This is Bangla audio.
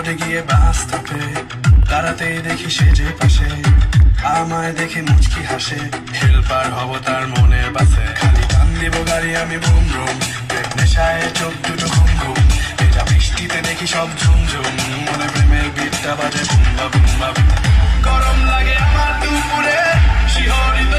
রোডে গিয়ে বাস স্টপে দাঁড়াতেই দেখি সে যে পাশে আমায় দেখে মুচকি হাসে হেল্পার হব তার মনের বাসে খালি টান দিব গাড়ি আমি বুম বুম নেশায় চোখ দুটো ঘুম ঘুম এটা বৃষ্টিতে দেখি সব ঝুমঝুম মনে প্রেমের বিটটা বাজে বুম্বা বুম্বা গরম লাগে আমার দুপুরে শিহরিত